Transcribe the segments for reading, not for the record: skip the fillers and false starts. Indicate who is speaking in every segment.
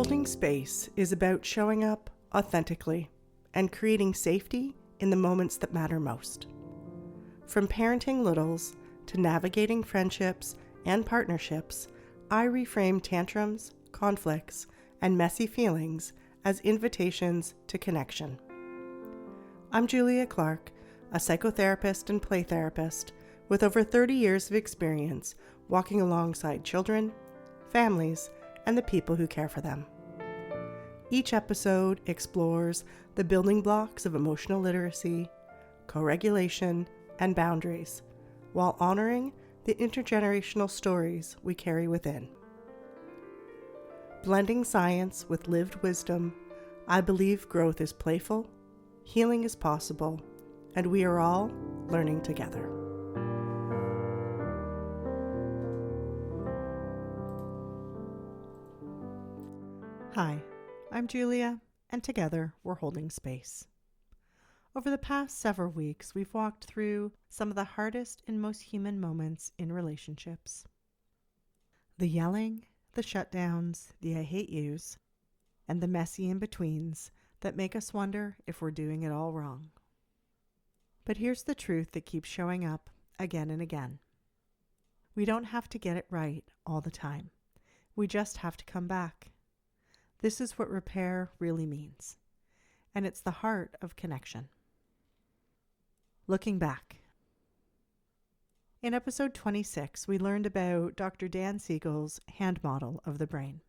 Speaker 1: Holding space is about showing up authentically and creating safety in the moments that matter most. From parenting littles to navigating friendships and partnerships, I reframe tantrums, conflicts, and messy feelings as invitations to connection. I'm Julia Clark, a psychotherapist and play therapist with over 30 years of experience walking alongside children, families, and the people who care for them. Each episode explores the building blocks of emotional literacy, co-regulation, and boundaries, while honoring the intergenerational stories we carry within. Blending science with lived wisdom, I believe growth is playful, healing is possible, and we are all learning together. Hi, I'm Julia, and together we're holding space. Over the past several weeks, we've walked through some of the hardest and most human moments in relationships. The yelling, the shutdowns, the I hate yous, and the messy in-betweens that make us wonder if we're doing it all wrong. But here's the truth that keeps showing up again and again. We don't have to get it right all the time. We just have to come back. This is what repair really means, and it's the heart of connection. Looking back. In episode 26, we learned about Dr. Dan Siegel's hand model of the brain,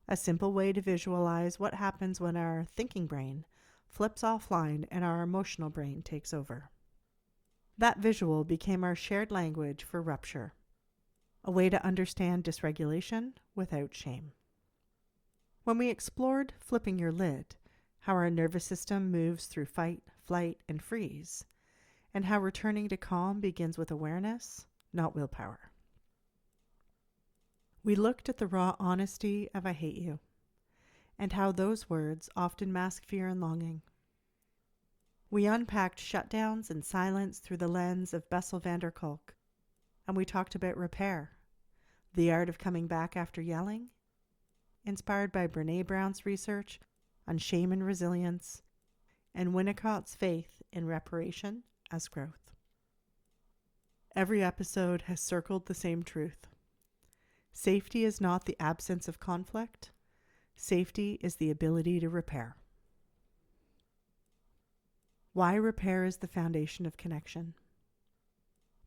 Speaker 1: a simple way to visualize what happens when our thinking brain flips offline and our emotional brain takes over. That visual became our shared language for rupture, a way to understand dysregulation without shame. When we explored flipping your lid, how our nervous system moves through fight, flight, and freeze, and how returning to calm begins with awareness, not willpower. We looked at the raw honesty of I hate you, and how those words often mask fear and longing. We unpacked shutdowns and silence through the lens of Bessel van der Kolk, and we talked about repair, the art of coming back after yelling, inspired by Brené Brown's research on shame and resilience, and Winnicott's faith in reparation as growth. Every episode has circled the same truth. Safety is not the absence of conflict. Safety is the ability to repair. Why repair is the foundation of connection.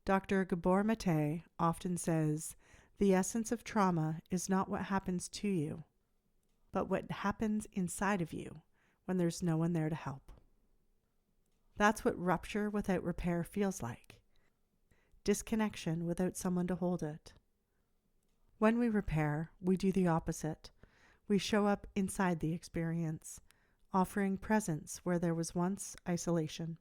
Speaker 1: Dr. Gabor Maté often says, the essence of trauma is not what happens to you, but what happens inside of you when there's no one there to help. That's what rupture without repair feels like. Disconnection without someone to hold it. When we repair, we do the opposite. We show up inside the experience, offering presence where there was once isolation.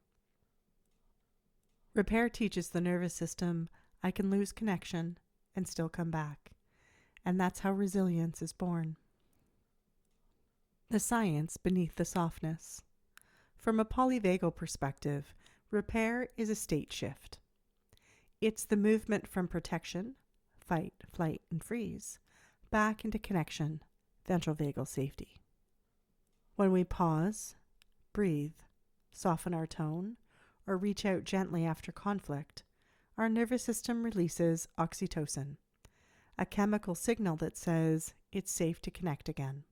Speaker 1: Repair teaches the nervous system I can lose connection and still come back. And that's how resilience is born. The science beneath the softness. From a polyvagal perspective, repair is a state shift. It's the movement from protection, fight, flight, and freeze, back into connection, ventral vagal safety. When we pause, breathe, soften our tone, or reach out gently after conflict, our nervous system releases oxytocin, a chemical signal that says it's safe to connect again.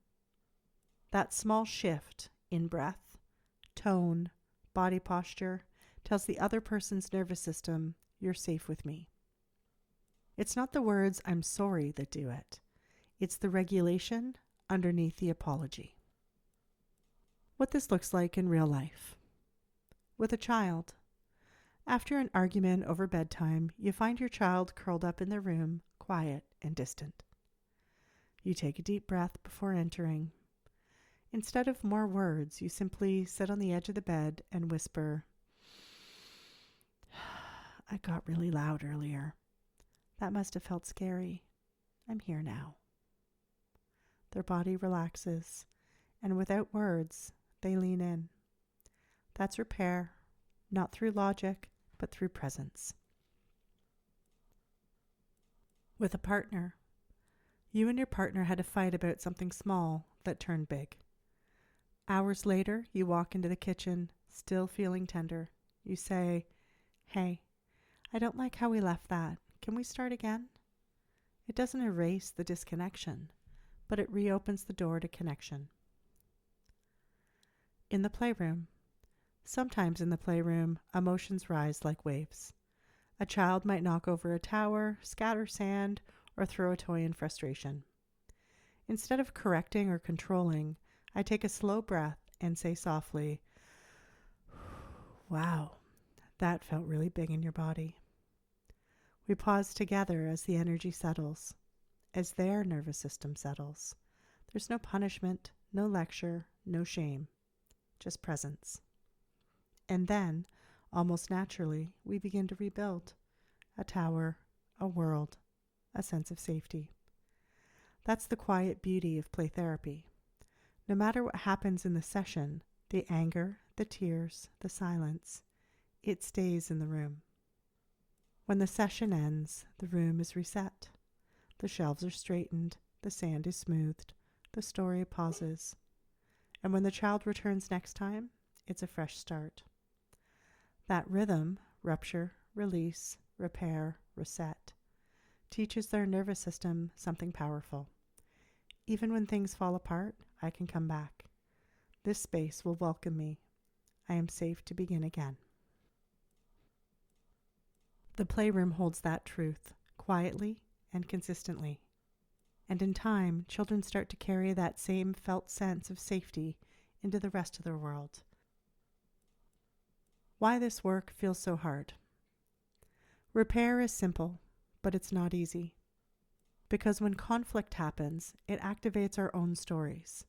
Speaker 1: That small shift in breath, tone, body posture tells the other person's nervous system, you're safe with me. It's not the words I'm sorry that do it. It's the regulation underneath the apology. What this looks like in real life. With a child. After an argument over bedtime, you find your child curled up in their room, quiet and distant. You take a deep breath before entering. Instead of more words, you simply sit on the edge of the bed and whisper, I got really loud earlier. That must have felt scary. I'm here now. Their body relaxes, and without words, they lean in. That's repair, not through logic, but through presence. With a partner, You and your partner had a fight about something small that turned big. Hours later, you walk into the kitchen, still feeling tender. You say, "Hey, I don't like how we left that. Can we start again?" It doesn't erase the disconnection, but it reopens the door to connection. In the playroom. Sometimes in the playroom, emotions rise like waves. A child might knock over a tower, scatter sand, or throw a toy in frustration. Instead of correcting or controlling, I take a slow breath and say softly, "Wow, that felt really big in your body." We pause together as the energy settles, as their nervous system settles. There's no punishment, no lecture, no shame, just presence. And then, almost naturally, we begin to rebuild a tower, a world, a sense of safety. That's the quiet beauty of play therapy. No matter what happens in the session, the anger, the tears, the silence, it stays in the room. When the session ends, the room is reset. The shelves are straightened, the sand is smoothed, the story pauses. And when the child returns next time, it's a fresh start. That rhythm, rupture, release, repair, reset, teaches their nervous system something powerful. Even when things fall apart, I can come back. This space will welcome me. I am safe to begin again. The playroom holds that truth, quietly and consistently. And in time, children start to carry that same felt sense of safety into the rest of their world. Why this work feels so hard. Repair is simple, but it's not easy. Because when conflict happens, it activates our own stories.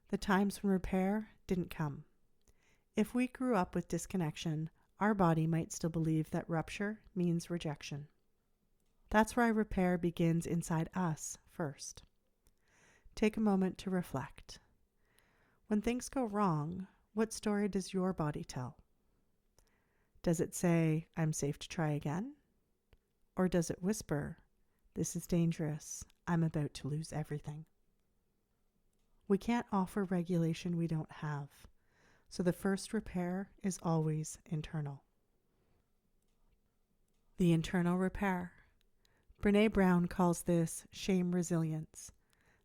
Speaker 1: The times when repair didn't come. If we grew up with disconnection, our body might still believe that rupture means rejection. That's why repair begins inside us first. Take a moment to reflect. When things go wrong, what story does your body tell? Does it say, "I'm safe to try again"? Or does it whisper, "This is dangerous. I'm about to lose everything"? We can't offer regulation we don't have, so the first repair is always internal. The internal repair. Brené Brown calls this shame resilience,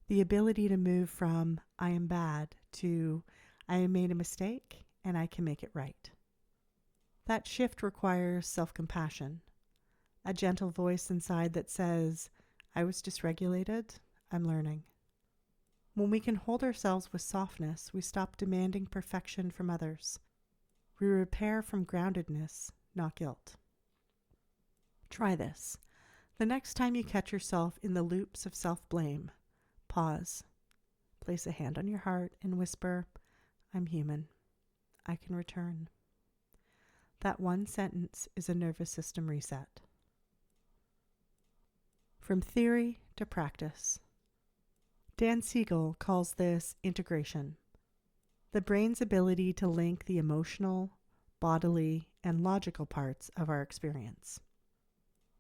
Speaker 1: the ability to move from "I am bad" to "I have made a mistake and I can make it right." That shift requires self-compassion, a gentle voice inside that says, "I was dysregulated, I'm learning." When we can hold ourselves with softness, we stop demanding perfection from others. We repair from groundedness, not guilt. Try this. The next time you catch yourself in the loops of self-blame, pause. Place a hand on your heart and whisper, "I'm human. I can return." That one sentence is a nervous system reset. From theory to practice. Dan Siegel calls this integration, the brain's ability to link the emotional, bodily, and logical parts of our experience.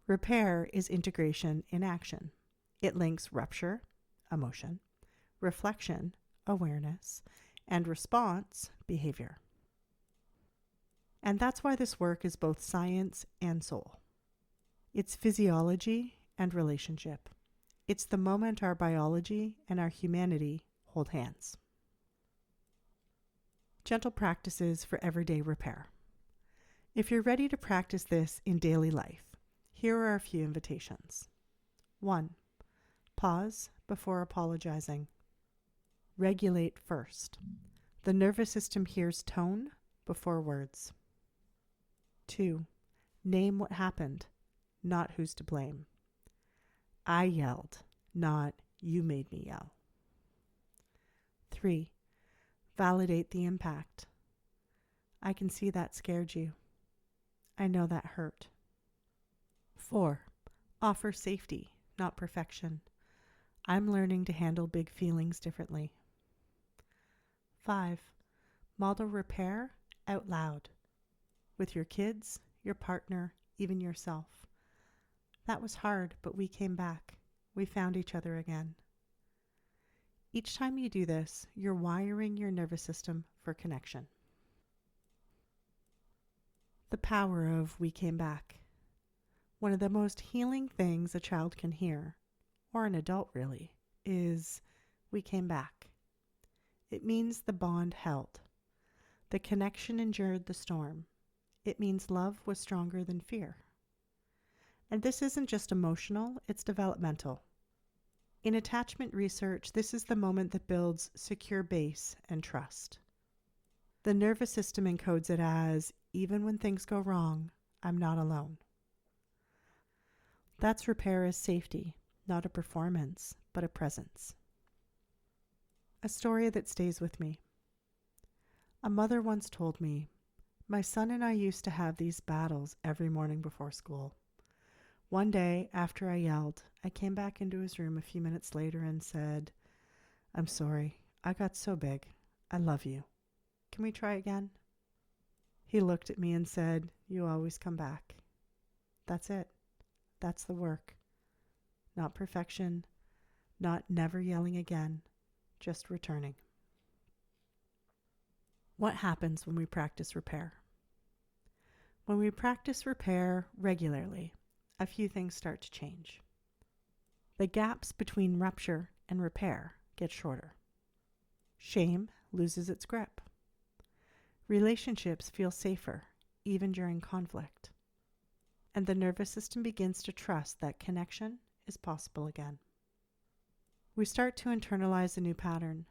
Speaker 1: Repair is integration in action. It links rupture, emotion, reflection, awareness, and response, behavior. And that's why this work is both science and soul. It's physiology and relationship. It's the moment our biology and our humanity hold hands. Gentle practices for everyday repair. If you're ready to practice this in daily life, here are a few invitations. 1. Pause before apologizing. Regulate first. The nervous system hears tone before words. 2. Name what happened, not who's to blame. I yelled, not you made me yell. 3. Validate the impact. I can see that scared you. I know that hurt. 4. Offer safety, not perfection. I'm learning to handle big feelings differently. 5. Model repair out loud. With your kids, your partner, even yourself. That was hard, but we came back. we found each other again. Each time you do this, you're wiring your nervous system for connection. The power of "we came back." One of the most healing things a child can hear, or an adult really, is "we came back." It means the bond held. The connection endured the storm. It means love was stronger than fear. And this isn't just emotional, it's developmental. In attachment research, this is the moment that builds secure base and trust. The nervous system encodes it as, even when things go wrong, I'm not alone. That's repair as safety, not a performance, but a presence. A story that stays with me. A mother once told me, "My son and I used to have these battles every morning before school. One day, after I yelled, I came back into his room a few minutes later and said, 'I'm sorry, I got so big. I love you. Can we try again?' He looked at me and said, 'You always come back.' That's it. That's the work. Not perfection, not never yelling again, just returning." What happens when we practice repair? When we practice repair regularly, a few things start to change. The gaps between rupture and repair get shorter. Shame loses its grip. Relationships feel safer, even during conflict. And the nervous system begins to trust that connection is possible again. We start to internalize a new pattern,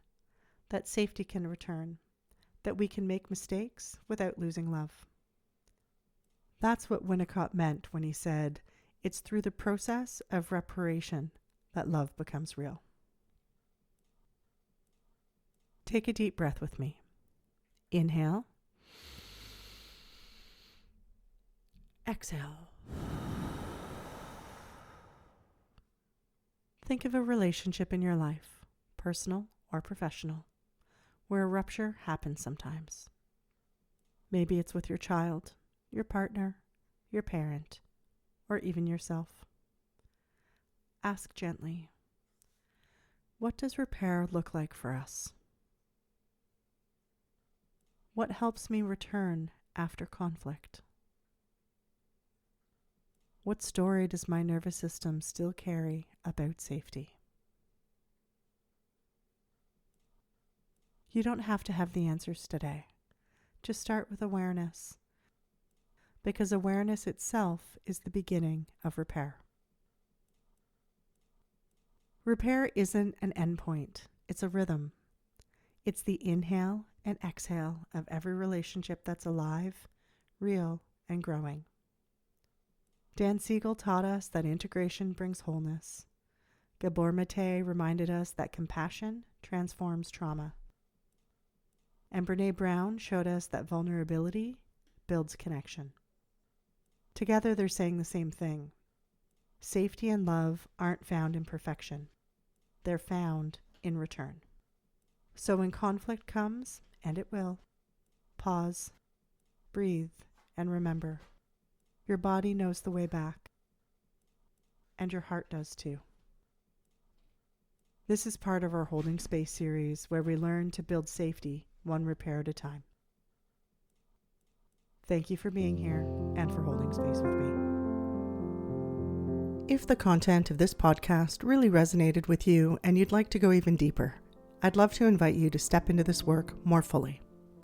Speaker 1: that safety can return, that we can make mistakes without losing love. That's what Winnicott meant when he said, "It's through the process of reparation that love becomes real." Take a deep breath with me. Inhale. Exhale. Think of a relationship in your life, personal or professional, where a rupture happens sometimes. Maybe it's with your child, your partner, your parent, or even yourself. Ask gently, what does repair look like for us? What helps me return after conflict? What story does my nervous system still carry about safety? You don't have to have the answers today. Just start with awareness, because awareness itself is the beginning of repair. Repair isn't an endpoint, it's a rhythm. It's the inhale and exhale of every relationship that's alive, real, and growing. Dan Siegel taught us that integration brings wholeness. Gabor Maté reminded us that compassion transforms trauma. And Brené Brown showed us that vulnerability builds connection. Together they're saying the same thing. Safety and love aren't found in perfection. They're found in return. So when conflict comes, and it will, pause, breathe, and remember. Your body knows the way back. And your heart does too. This is part of our Holding Space series, where we learn to build safety one repair at a time. Thank you for being here and for holding space with me. If the content of this podcast really resonated with you and you'd like to go even deeper, I'd love to invite you to step into this work more fully.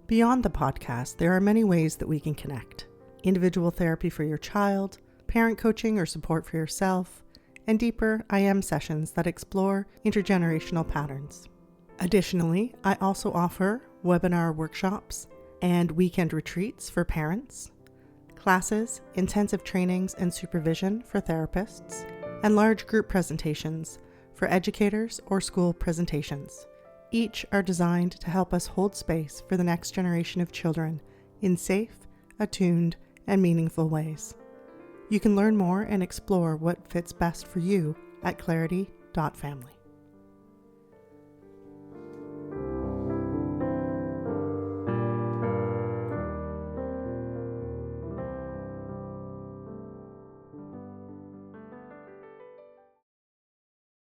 Speaker 1: Beyond the podcast, there are many ways that we can connect. Individual therapy for your child, parent coaching or support for yourself, and deeper I Am sessions that explore intergenerational patterns. Additionally, I also offer webinar workshops and weekend retreats for parents, classes, intensive trainings and supervision for therapists, and large group presentations for educators or school presentations. Each are designed to help us hold space for the next generation of children in safe, attuned, and meaningful ways. You can learn more and explore what fits best for you at clarity.family.